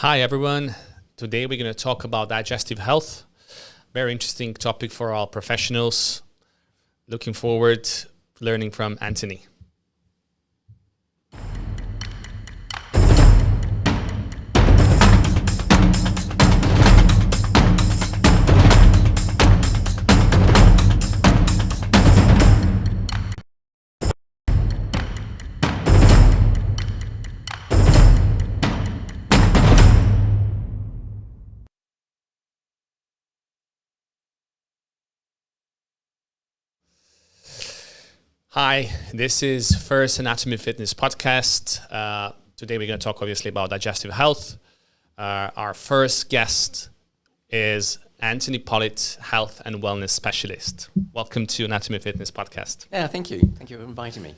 Hi everyone. Today we're going to talk about digestive health. Very interesting topic for all professionals. Looking forward to learning from Antony. Hi, this is First Anatomy Fitness podcast. Today we're going to talk obviously about digestive health. Our first guest is Antony Pillot, health and wellness specialist. Welcome to Anatomy Fitness podcast. Yeah, thank you. Thank you for inviting me.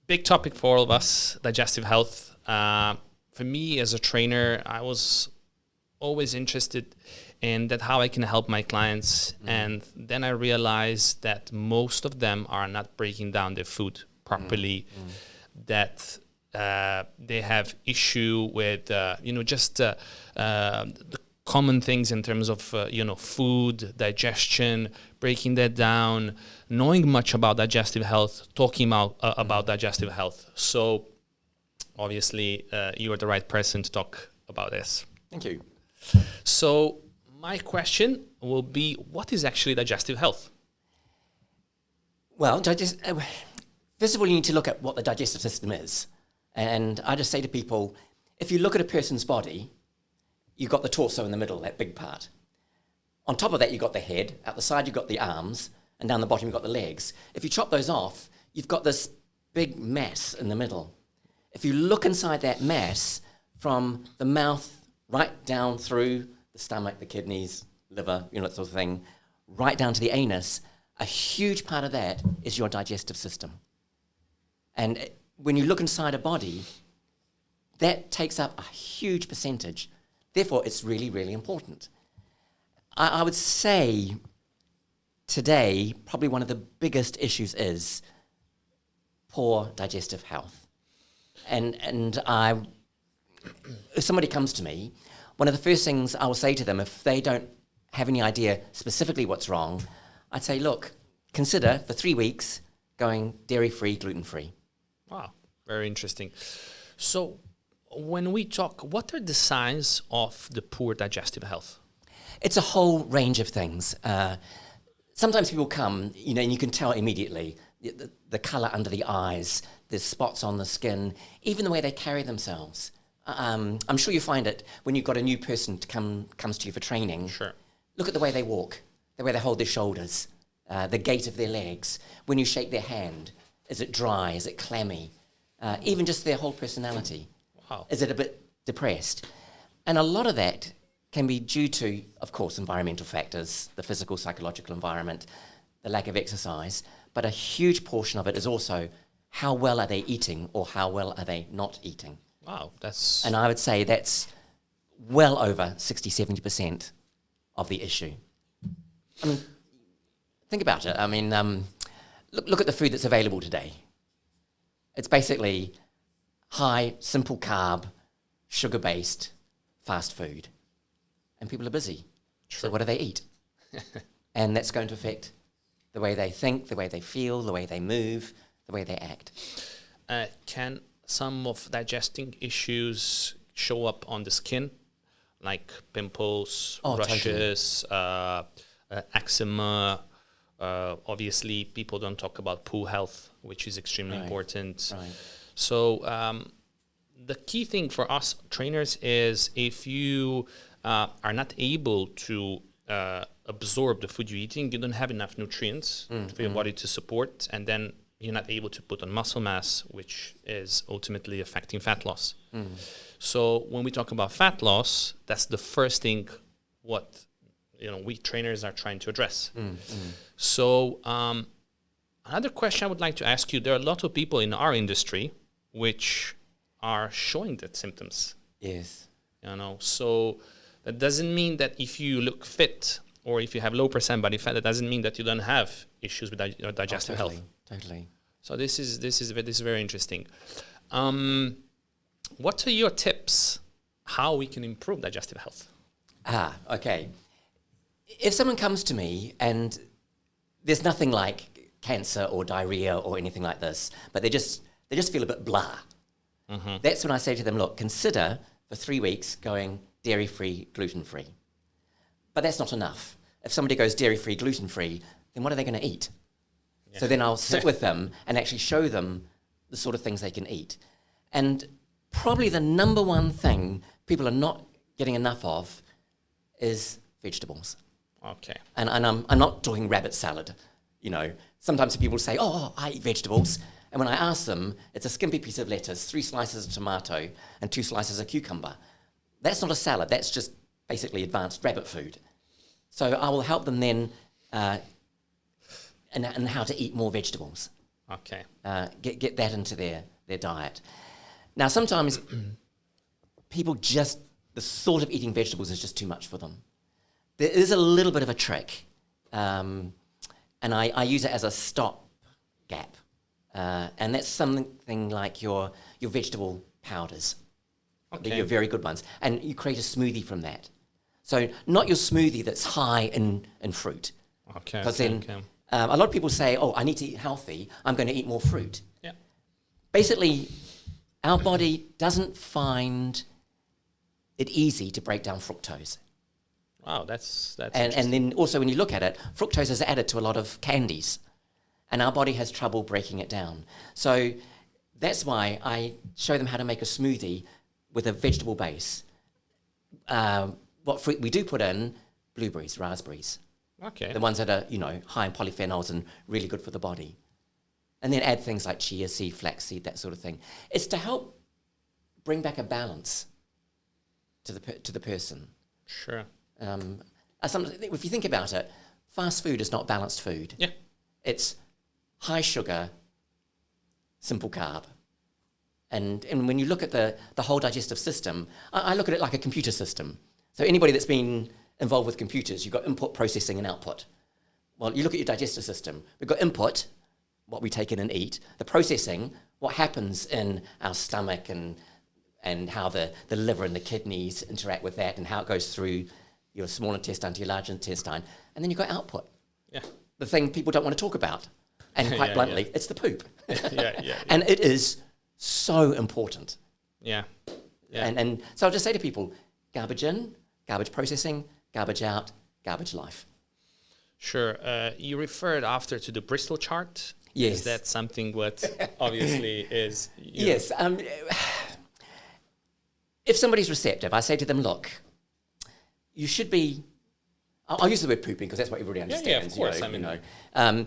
Big topic for all of us, digestive health. For me as a trainer, I was always interested in that how I can help my clients. And then I realized that most of them are not breaking down their food properly, that they have issue with, the common things in terms of, food, digestion, breaking that down, knowing much about digestive health, talking about digestive health. So obviously you are the right person to talk about this. Thank you. So my question will be, what is actually digestive health? Well, first of all, you need to look at what the digestive system is. And I just say to people, if you look at a person's body, you've got the torso in the middle, that big part. On top of that, you've got the head. Out the side, you've got the arms. And down the bottom, you've got the legs. If you chop those off, you've got this big mass in the middle. If you look inside that mass, from the mouth right down through the stomach, the kidneys, liver, that sort of thing, right down to the anus, a huge part of that is your digestive system. And when you look inside a body, that takes up a huge percentage. Therefore, it's really, really important. I would say today, probably one of the biggest issues is poor digestive health. And if somebody comes to me, one of the first things I will say to them, if they don't have any idea specifically what's wrong, I'd say, look, consider for 3 weeks going dairy-free, gluten-free. Wow, very interesting. So when we talk, what are the signs of the poor digestive health? It's a whole range of things. Sometimes people come, and you can tell immediately, the color under the eyes, the spots on the skin, even the way they carry themselves. I'm sure you find it when you've got a new person comes to you for training. Sure. Look at the way they walk, the way they hold their shoulders, the gait of their legs. When you shake their hand, is it dry? Is it clammy? Even just their whole personality. Wow. Is it a bit depressed? And a lot of that can be due to, of course, environmental factors, the physical, psychological environment, the lack of exercise. But a huge portion of it is also how well are they eating or how well are they not eating? Wow, And I would say that's well over 60, 70% of the issue. I mean, think about it. I mean, look at the food that's available today. It's basically high, simple carb, sugar-based fast food. And people are busy. True. So what do they eat? And that's going to affect the way they think, the way they feel, the way they move, the way they act. Can some of digesting issues show up on the skin, like pimples, rashes, eczema? Obviously, people don't talk about poo health, which is extremely important. Right. So the key thing for us trainers is if you are not able to absorb the food you're eating, you don't have enough nutrients for your body to support, and then you're not able to put on muscle mass, which is ultimately affecting fat loss. So when we talk about fat loss, that's the first thing what we trainers are trying to address. So another question I would like to ask you, there are a lot of people in our industry which are showing that symptoms. Yes. So that doesn't mean that if you look fit or if you have low percent body fat, that doesn't mean that you don't have issues with digestive health. Totally. So this is very interesting. What are your tips how we can improve digestive health. Okay. If someone comes to me and there's nothing like cancer or diarrhea or anything like this, but they just feel a bit blah, that's when I say to them, look, consider for 3 weeks going dairy-free, gluten-free. But that's not enough. If somebody goes dairy-free, gluten-free, then what are they going to eat? Yeah. So then I'll sit with them and actually show them the sort of things they can eat. And probably the number one thing people are not getting enough of is vegetables. Okay. And I'm not talking rabbit salad. You know, sometimes people say, oh, I eat vegetables. And when I ask them, it's a skimpy piece of lettuce, 3 slices of tomato, and 2 slices of cucumber. That's not a salad. That's just basically advanced rabbit food. So I will help them then in how to eat more vegetables. Okay. Get that into their diet. Now, sometimes people the thought of eating vegetables is just too much for them. There is a little bit of a trick, and I use it as a stop gap. And that's something like your vegetable powders. Okay. They're very good ones. And you create a smoothie from that. So not your smoothie that's high in fruit. Okay. Because then a lot of people say, oh, I need to eat healthy. I'm going to eat more fruit. Yeah. Basically, our body doesn't find it easy to break down fructose. Wow, that's and then also when you look at it, fructose is added to a lot of candies. And our body has trouble breaking it down. So that's why I show them how to make a smoothie with a vegetable base. What fruit we do put in? Blueberries, raspberries. Okay. The ones that are, high in polyphenols and really good for the body. And then add things like chia seed, flaxseed, that sort of thing. It's to help bring back a balance to the person. Sure. If you think about it, fast food is not balanced food. Yeah. It's high sugar, simple carb. And when you look at the whole digestive system, I look at it like a computer system. So anybody that's been involved with computers, you've got input, processing, and output. Well, you look at your digestive system. We've got input, what we take in and eat. The processing, what happens in our stomach and how the liver and the kidneys interact with that and how it goes through your small intestine to your large intestine. And then you've got output. Yeah. The thing people don't want to talk about. And quite bluntly, it's the poop. And it is so important. Yeah. And so I'll just say to people, garbage in, garbage processing, garbage out, garbage life. Sure. You referred after to the Bristol chart. Yes. Is that something what obviously is? Yes. If somebody's receptive, I say to them, look, you should be, I'll use the word pooping because that's what everybody understands. Yeah, of course.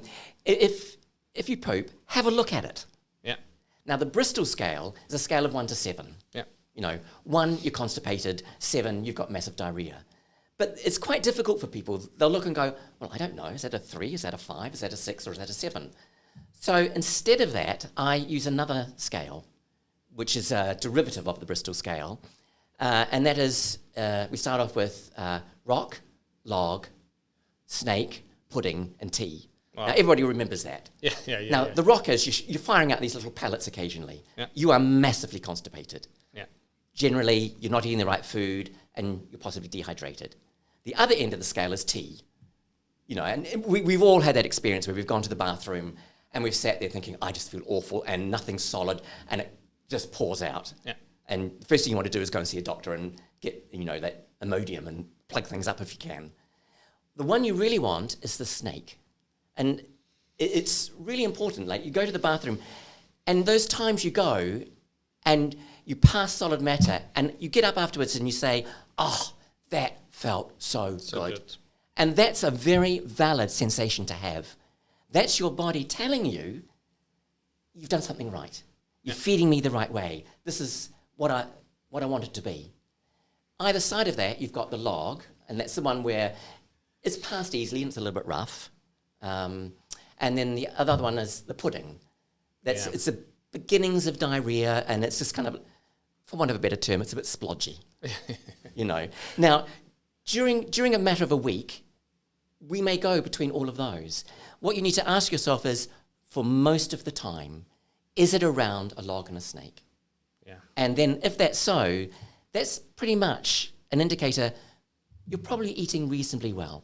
If you poop, have a look at it. Yeah. Now, the Bristol scale is a scale of 1 to 7. Yeah. 1, you're constipated. 7, you've got massive diarrhea. But it's quite difficult for people. They'll look and go, well, I don't know. Is that a 3? Is that a 5? Is that a 6? Or is that a 7? So instead of that, I use another scale, which is a derivative of the Bristol scale. And that is, we start off with rock, log, snake, pudding, and tea. Wow. Now, everybody remembers that. Yeah. Now, the rock is you're firing out these little pellets occasionally. Yeah. You are massively constipated. Yeah. Generally, you're not eating the right food, and you're possibly dehydrated. The other end of the scale is tea. And we've all had that experience where we've gone to the bathroom, and we've sat there thinking, I just feel awful, and nothing's solid, and it just pours out. Yeah. And the first thing you want to do is go and see a doctor and get, that Imodium and plug things up if you can. The one you really want is the snake. And it's really important. Like, you go to the bathroom, and those times you go and you pass solid matter, and you get up afterwards and you say, oh, that felt so good. And that's a very valid sensation to have. That's your body telling you, you've done something right. You're feeding me the right way. This is what I want it to be. Either side of that, you've got the log, and that's the one where it's passed easily and it's a little bit rough. And then the other one is the pudding. It's the beginnings of diarrhea, and it's just kind of, for want of a better term, it's a bit splodgy. Now, during a matter of a week, we may go between all of those. What you need to ask yourself is, for most of the time, is it around a log and a snake? Yeah. And then if that's so, that's pretty much an indicator you're probably eating reasonably well.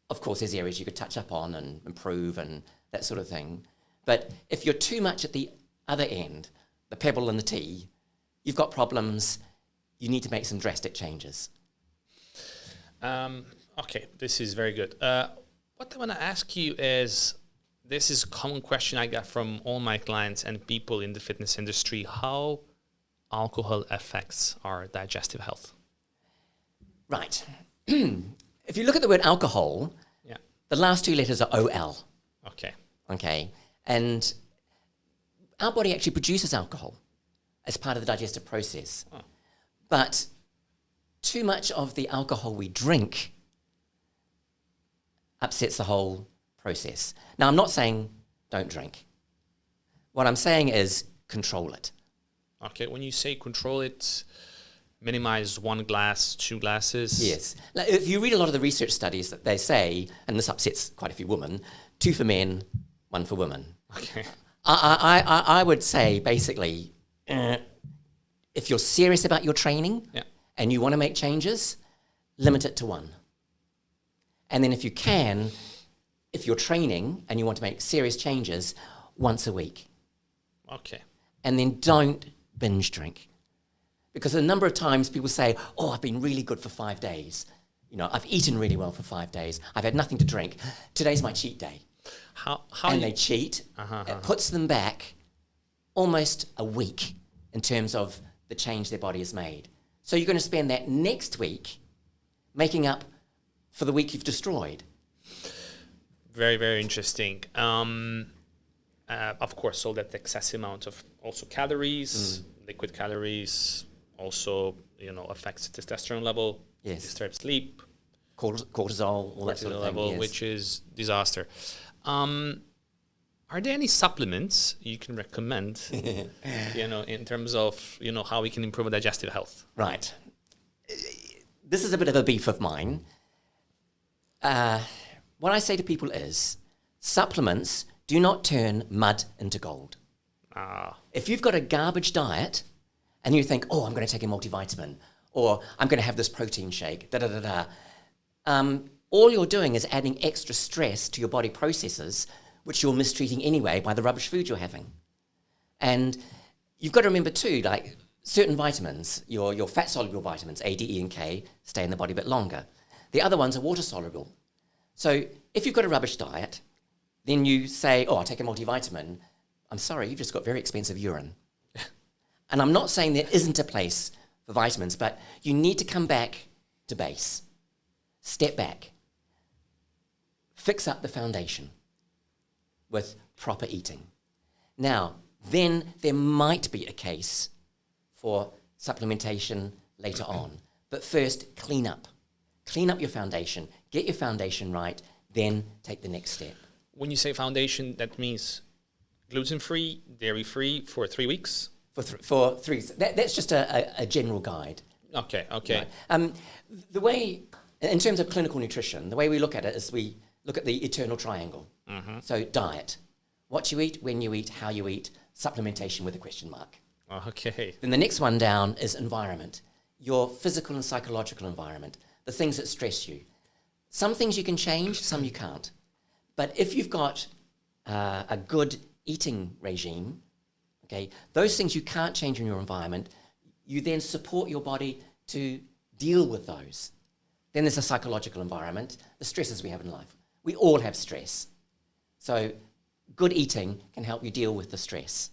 Of course, there's areas you could touch up on and improve and that sort of thing. But if you're too much at the other end, the pebble in the tea, you've got problems. You need to make some drastic changes. Okay, this is very good. What I want to ask you is, this is a common question I got from all my clients and people in the fitness industry, how alcohol affects our digestive health. Right. If you look at the word alcohol, the last two letters are OL. Okay. Okay. And our body actually produces alcohol as part of the digestive process. Oh. But too much of the alcohol we drink upsets the whole process. Now, I'm not saying don't drink. What I'm saying is control it. Okay, when you say control it, minimize 1 glass, 2 glasses? Yes. Like, if you read a lot of the research studies that they say, and this upsets quite a few women, 2 for men, 1 for women. Okay. I would say, basically, if you're serious about your training and you want to make changes, limit it to 1. And then if you can, if you're training and you want to make serious changes, once a week. Okay. And then don't binge drink. Because a number of times people say, oh, I've been really good for 5 days. You know, I've eaten really well for 5 days. I've had nothing to drink. Today's my cheat day. And they cheat. It puts them back almost a week in terms of the change their body has made. So you're going to spend that next week making up for the week you've destroyed. Very, very interesting. Of course, all that excessive amount of also calories, liquid calories, also, affects the testosterone level, disturbs sleep, cortisol, all that sort of level, thing, which is disaster. Are there any supplements you can recommend, in terms of, how we can improve our digestive health? Right. This is a bit of a beef of mine. What I say to people is, supplements do not turn mud into gold. If you've got a garbage diet and you think, oh, I'm going to take a multivitamin, or I'm going to have this protein shake, all you're doing is adding extra stress to your body processes, which you're mistreating anyway by the rubbish food you're having. And you've got to remember too, like certain vitamins, your fat-soluble vitamins, A, D, E, and K, stay in the body a bit longer. The other ones are water-soluble. So if you've got a rubbish diet, then you say, oh, I'll take a multivitamin. I'm sorry, you've just got very expensive urine. And I'm not saying there isn't a place for vitamins, but you need to come back to base. Step back. Fix up the foundation with proper eating. Now, then there might be a case for supplementation later on. But first, clean up. Clean up your foundation. Get your foundation right. Then take the next step. When you say foundation, that means gluten-free, dairy-free for 3 weeks? For 3 weeks. That's just a general guide. Okay. Right. The way, in terms of clinical nutrition, the way we look at it is we look at the eternal triangle. Mm-hmm. So diet, what you eat, when you eat, how you eat, supplementation with a question mark. Okay. Then the next one down is environment, your physical and psychological environment, the things that stress you. Some things you can change, some you can't. But if you've got a good eating regime, okay, those things you can't change in your environment, you then support your body to deal with those. Then there's a psychological environment, the stresses we have in life. We all have stress. So good eating can help you deal with the stress.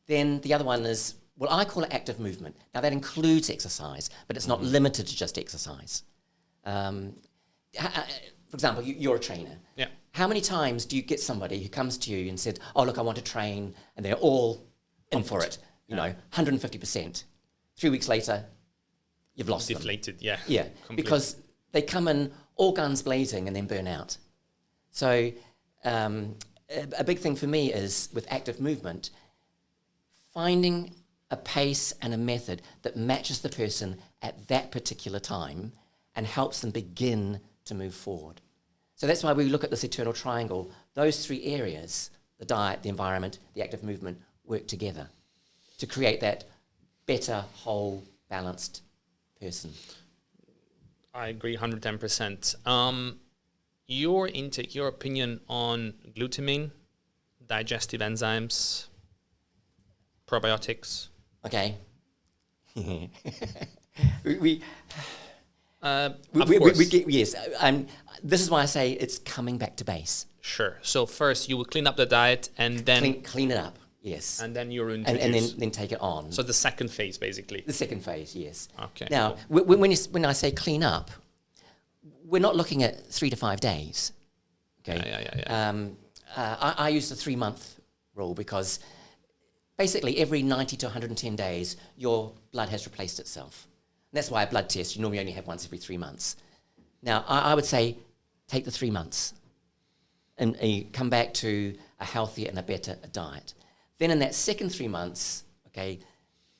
Then the other one is, well, I call it active movement. Now that includes exercise, but it's not limited to just exercise. For example, you're a trainer. Yeah. How many times do you get somebody who comes to you and said, oh, look, I want to train, and they're all in for it, 150%. 3 weeks later, you've lost them. Deflated, Yeah, completely. Because they come in all guns blazing and then burn out. So a big thing for me is, with active movement, finding a pace and a method that matches the person at that particular time and helps them begin to move forward. So that's why we look at this eternal triangle. Those 3 areas, the diet, the environment, the active movement, work together to create that better, whole, balanced person. I agree 110%. Your intake, your opinion on glutamine, digestive enzymes, probiotics. Okay. we get, yes. This is why I say it's coming back to base. Sure. So first you will clean up the diet and then clean it up. Yes. And then you're introduced. And then take it on. So the second phase, basically. The second phase, yes. Okay. Now, cool. when I say clean up, we're not looking at 3 to 5 days. Okay. Yeah. I use the 3-month rule because basically every 90 to 110 days, your blood has replaced itself. And that's why a blood test, you normally only have once every 3 months. Now, I would say take the 3 months and come back to a healthier and a better diet. Then in that second 3 months, okay,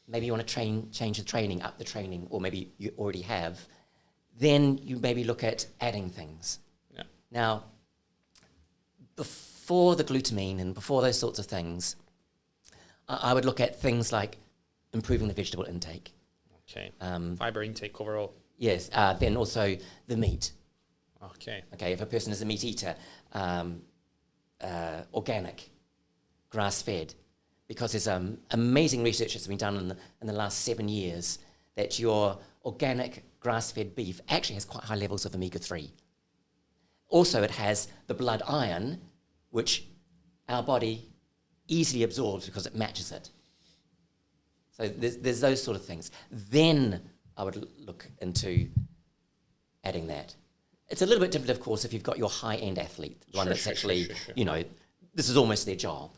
maybe you want to change the training, up the training, or maybe you already have. Then you maybe look at adding things. Yeah. Now, before the glutamine and before those sorts of things, I would look at things like improving the vegetable intake. Okay. Fiber intake overall. Yes. Then also the meat. Okay. Okay. If a person is a meat eater, organic, grass-fed, because there's amazing research that's been done in the last 7 years that your organic grass-fed beef actually has quite high levels of omega-3. Also, it has the blood iron, which our body easily absorbs because it matches it. So there's those sort of things. Then I would look into adding that. It's a little bit different, of course, if you've got your high-end athlete, the one that's actually, you know, this is almost their job.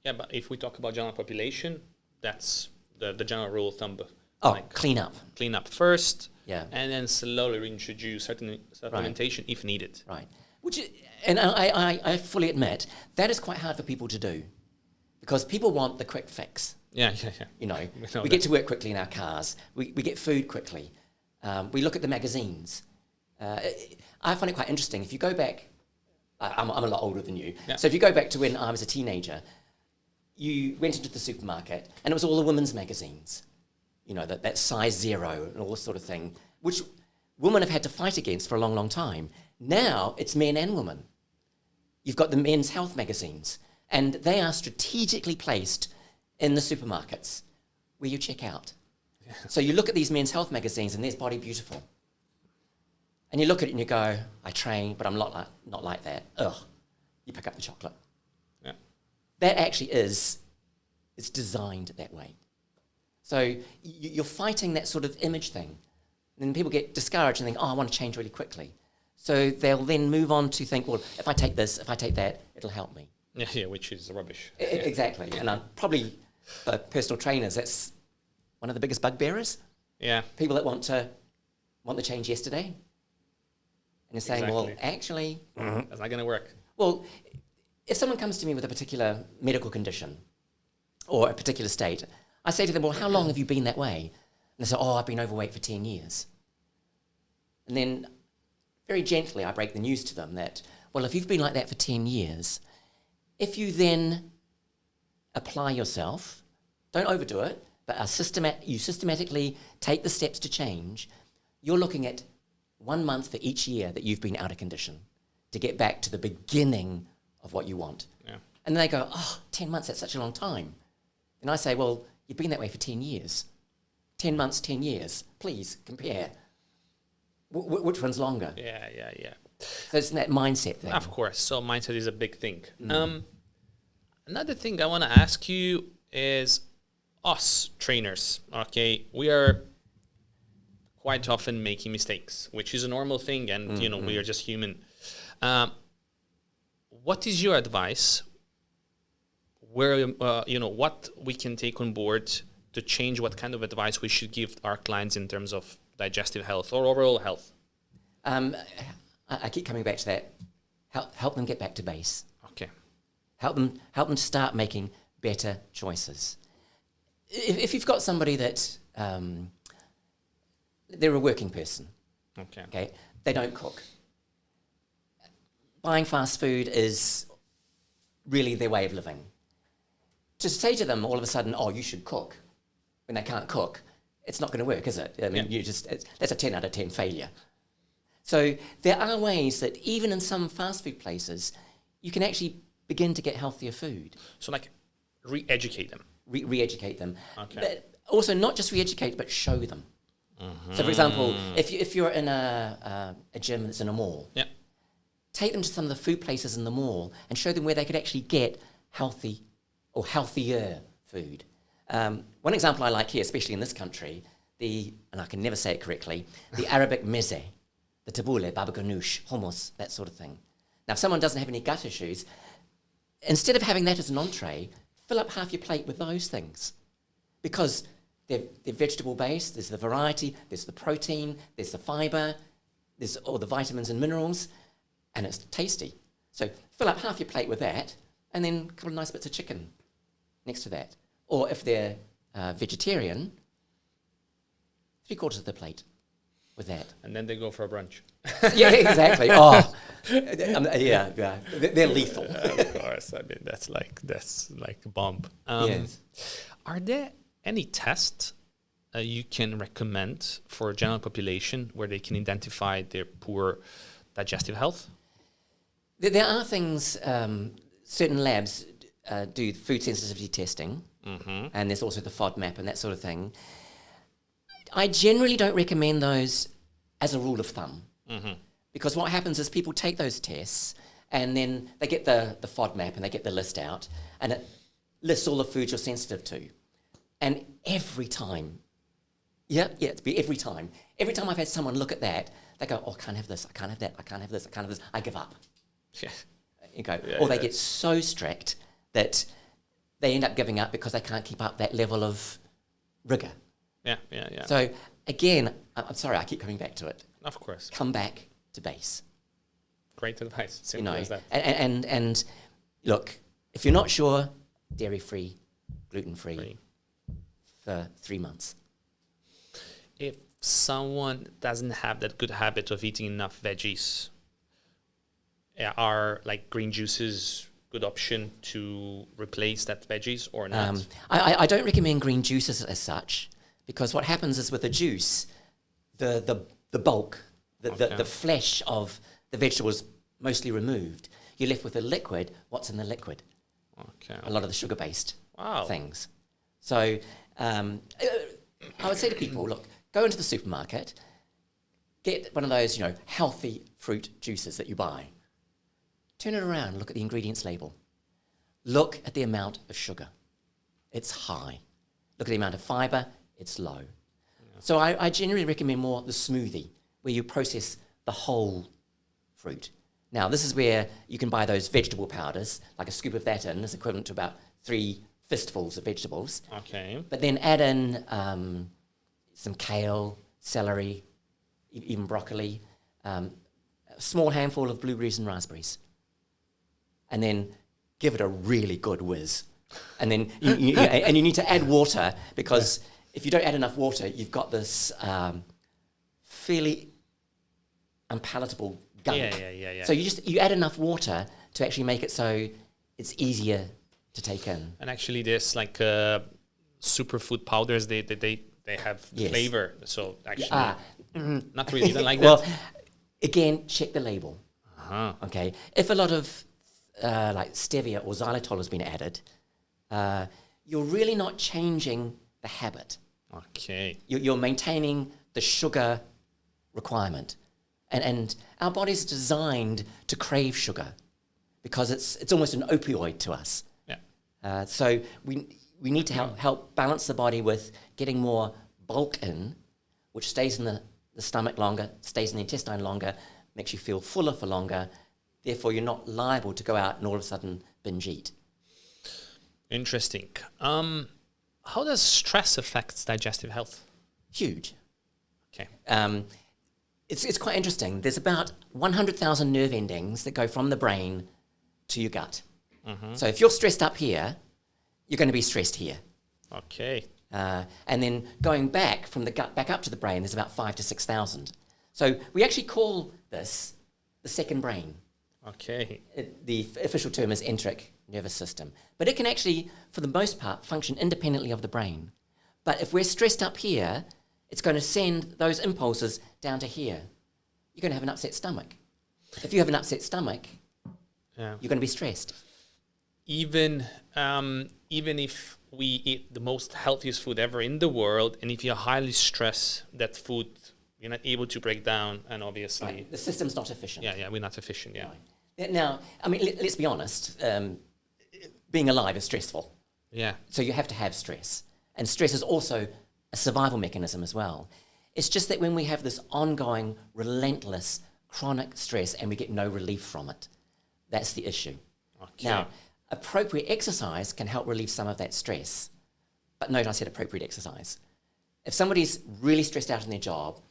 Yeah, but if we talk about general population, that's the general rule of thumb. Oh, like clean up. Clean up first, yeah, and then slowly reintroduce certain supplementation if needed. Right. Which is, and I fully admit that is quite hard for people to do, because people want the quick fix. Yeah. You know, we get to work quickly in our cars. We get food quickly. We look at the magazines. I find it quite interesting. If you go back, I'm a lot older than you. Yeah. So if you go back to when I was a teenager, you went into the supermarket and it was all the women's magazines. You know, that size 0 and all this sort of thing, which women have had to fight against for a long, long time. Now it's men and women. You've got the men's health magazines, and they are strategically placed in the supermarkets where you check out. Yeah. So you look at these men's health magazines and there's Body Beautiful. And you look at it and you go, I train, but I'm not like that. Ugh. You pick up the chocolate. Yeah. That actually it's designed that way. So you're fighting that sort of image thing. And then people get discouraged and think, oh, I want to change really quickly. So they'll then move on to think, well, if I take this, if I take that, it'll help me. Yeah, which is rubbish. Exactly. And probably for personal trainers, that's one of the biggest bugbearers. Yeah. People that want the change yesterday. And you're saying, well, actually... That's not going to work. Well, if someone comes to me with a particular medical condition or a particular state, I say to them, well, how long have you been that way? And they say, oh, I've been overweight for 10 years. And then very gently I break the news to them that, well, if you've been like that for 10 years, if you then apply yourself, don't overdo it, but you systematically take the steps to change, you're looking at 1 month for each year that you've been out of condition to get back to the beginning of what you want. Yeah. And they go, 10 months, that's such a long time. And I say, well, you've been that way for 10 years. 10 months, 10 years. Please compare. Which one's longer? Yeah. So it's that mindset thing. Of course. So mindset is a big thing. Another thing I want to ask you is us trainers, okay? We are quite often making mistakes, which is a normal thing, and, you know, we are just human. What is your advice where, what we can take on board to change what kind of advice we should give our clients in terms of digestive health or overall health? I keep coming back to that. Help them get back to base. Okay. Help them to start making better choices. If you've got somebody that they're a working person, okay, they don't cook. Buying fast food is really their way of living. To say to them all of a sudden, oh, you should cook, when they can't cook, it's not going to work, is it? I mean, that's a 10 out of 10 failure. So there are ways that even in some fast food places, you can actually begin to get healthier food. So like re-educate them. Re-educate them. Okay. But also not just re-educate, but show them. So for example, if you're in a gym that's in a mall, take them to some of the food places in the mall and show them where they could actually get healthy or healthier food. One example I like here, especially in this country, and I can never say it correctly, the Arabic meze, the tabbouleh, baba ganoush, hummus, that sort of thing. Now, if someone doesn't have any gut issues, instead of having that as an entree, fill up half your plate with those things. Because they're vegetable-based, there's the variety, there's the protein, there's the fibre, there's all the vitamins and minerals, and it's tasty. So fill up half your plate with that, and then a couple of nice bits of chicken next to that. Or if they're vegetarian, 3/4 of the plate with that. And then they go for a brunch. Yeah, exactly. Oh, yeah. They're lethal. Of course. I mean, that's like a bomb. Yes. Are there any tests you can recommend for a general population where they can identify their poor digestive health? There are things, certain labs do food sensitivity testing, and there's also the FODMAP and that sort of thing. I generally don't recommend those as a rule of thumb, because what happens is people take those tests and then they get the FODMAP and they get the list out, and it lists all the foods you're sensitive to. And every time, every time I've had someone look at that, they go, oh, I can't have this, I can't have that, I can't have this, I can't have this, I give up. Yeah. You go, or they get so strict that they end up giving up because they can't keep up that level of rigor. Yeah. So again, I'm sorry, I keep coming back to it. Of course. Come back to base. Great advice. Simple as that. And look, if you're not sure, dairy-free, gluten-free for 3 months. If someone doesn't have that good habit of eating enough veggies, are like green juices good option to replace that veggies or not? I don't recommend green juices as such, because what happens is with a juice, the bulk, the flesh of the vegetable is mostly removed. You're left with a liquid. What's in the liquid? Okay. A lot of the sugar-based things. So I would say to people, look, go into the supermarket, get one of those, healthy fruit juices that you buy. Turn it around, look at the ingredients label. Look at the amount of sugar. It's high. Look at the amount of fiber. It's low. Yeah. So I generally recommend more the smoothie, where you process the whole fruit. Now, this is where you can buy those vegetable powders, like a scoop of that in is equivalent to about 3 fistfuls of vegetables. Okay. But then add in some kale, celery, even broccoli, a small handful of blueberries and raspberries. And then give it a really good whiz. And then you need to add water, because if you don't add enough water, you've got this fairly unpalatable gunk. Yeah. So you add enough water to actually make it so it's easier to take in. And actually, there's like superfood powders. They have flavor. So actually, not really. You don't like that? Well, again, check the label. Okay, if a lot of like stevia or xylitol has been added, you're really not changing the habit. Okay. You're maintaining the sugar requirement. And our body's designed to crave sugar because it's almost an opioid to us. Yeah. So we need to help balance the body with getting more bulk in, which stays in the stomach longer, stays in the intestine longer, makes you feel fuller for longer. Therefore, you're not liable to go out and all of a sudden binge eat. Interesting. How does stress affect digestive health? Huge. Okay. It's quite interesting. There's about 100,000 nerve endings that go from the brain to your gut. So if you're stressed up here, you're going to be stressed here. Okay. And then going back from the gut back up to the brain, there's about 5,000 to 6,000. So we actually call this the second brain. Okay. The official term is enteric nervous system. But it can actually, for the most part, function independently of the brain. But if we're stressed up here, it's going to send those impulses down to here. You're going to have an upset stomach. If you have an upset stomach, you're going to be stressed. Even if we eat the most healthiest food ever in the world, and if you're highly stressed, that food you're not able to break down, and obviously right. The system's not efficient. Yeah, we're not efficient. Yeah. Right. Now, I mean, let's be honest. Being alive is stressful. Yeah. So you have to have stress, and stress is also a survival mechanism as well. It's just that when we have this ongoing, relentless, chronic stress, and we get no relief from it, that's the issue. Okay. Now, appropriate exercise can help relieve some of that stress. But note I said appropriate exercise. If somebody's really stressed out in their job,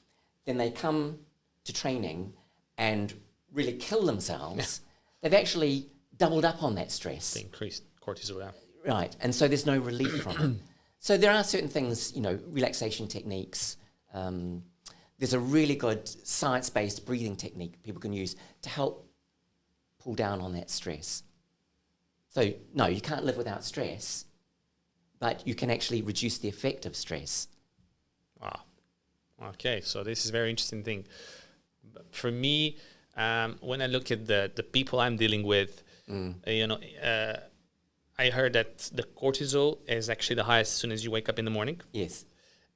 then they come to training and really kill themselves. They've actually doubled up on that stress. The increased cortisol, yeah. Right, and so there's no relief from it. So there are certain things, relaxation techniques. There's a really good science-based breathing technique people can use to help pull down on that stress. So, no, you can't live without stress, but you can actually reduce the effect of stress. Wow. Okay, so this is a very interesting thing. For me, when I look at the people I'm dealing with, I heard that the cortisol is actually the highest as soon as you wake up in the morning. Yes.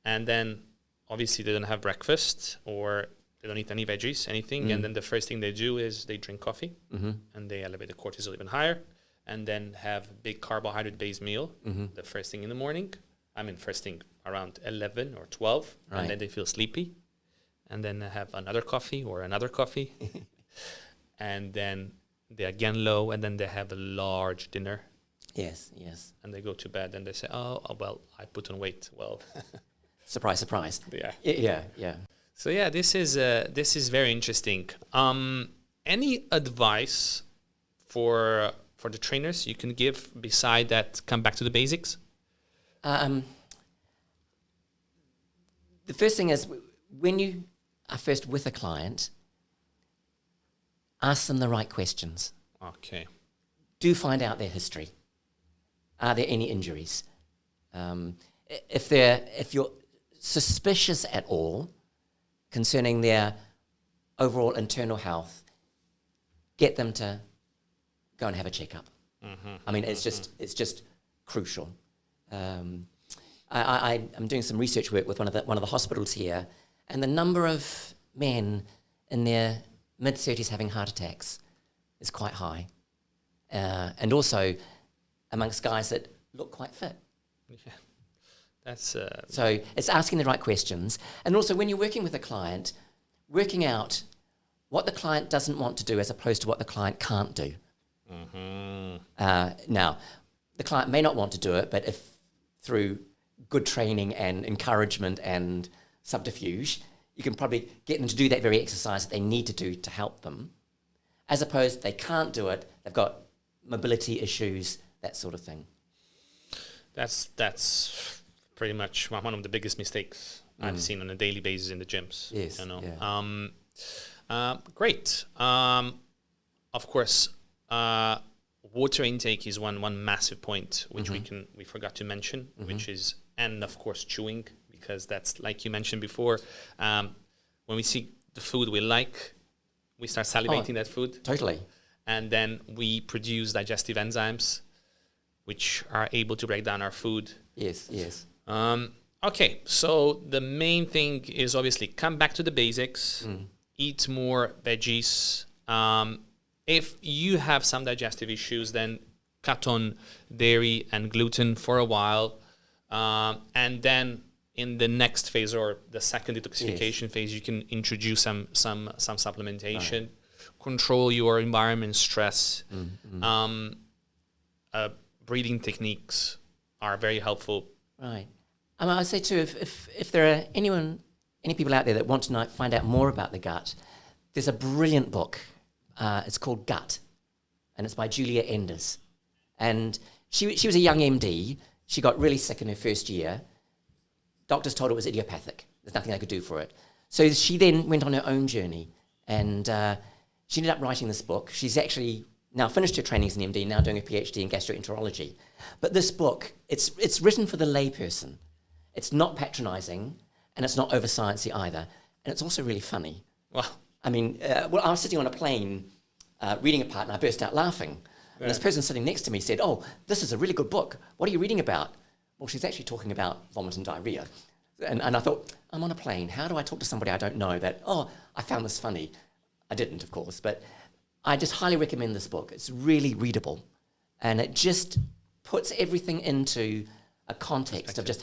And then, obviously, they don't have breakfast or they don't eat any veggies, anything. And then the first thing they do is they drink coffee and they elevate the cortisol even higher. And then have a big carbohydrate-based meal the first thing in the morning. I mean, first thing around 11 or 12. Right. And then they feel sleepy. And then they have another coffee or another coffee. And then they're again low. And then they have a large dinner. Yes. And they go to bed and they say, oh well, I put on weight. Well, surprise. Yeah. Yeah. So yeah, this is very interesting. Any advice for the trainers you can give beside that, come back to the basics? The first thing is, when you are first with a client, ask them the right questions. Okay. Do find out their history. Are there any injuries? If you're suspicious at all concerning their overall internal health, get them to go and have a checkup. I mean, it's just crucial. I'm doing some research work with one of the hospitals here, and the number of men in their mid-30s having heart attacks is quite high, and also amongst guys that look quite fit. Yeah, that's so it's asking the right questions, and also when you're working with a client, working out what the client doesn't want to do as opposed to what the client can't do. Now, the client may not want to do it, but if through good training and encouragement and subterfuge, you can probably get them to do that very exercise that they need to do to help them, as opposed to they can't do it, they've got mobility issues, that sort of thing. That's pretty much one of the biggest mistakes I've seen on a daily basis in the gyms. Yes. Yeah. Great. Of course, water intake is one massive point which we forgot to mention, which is, and of course chewing, because that's, like you mentioned before, when we see the food we like, we start salivating that food. Totally. And then we produce digestive enzymes which are able to break down our food. Yes. Okay, so the main thing is obviously come back to the basics, eat more veggies. If you have some digestive issues, then cut on dairy and gluten for a while. And then in the next phase, or the second detoxification phase, you can introduce some supplementation, right. Control your environment stress. Breathing techniques are very helpful. Right. I'd say too, if there are any people out there that want to find out more about the gut, there's a brilliant book. It's called Gut, and it's by Julia Enders. And she was a young MD. She got really sick in her first year. Doctors told her it was idiopathic. There's nothing they could do for it. So she then went on her own journey, and she ended up writing this book. She's actually now finished her training as an MD, now doing a PhD in gastroenterology. But this book, it's written for the layperson. It's not patronizing, and it's not over sciencey either. And it's also really funny. Wow. I mean, I was sitting on a plane reading a part, and I burst out laughing. And this person sitting next to me said, "Oh, this is a really good book. What are you reading about?" Well, she's actually talking about vomit and diarrhea. And I thought, I'm on a plane. How do I talk to somebody I don't know that, oh, I found this funny? I didn't, of course, but I just highly recommend this book. It's really readable, and it just puts everything into a context of just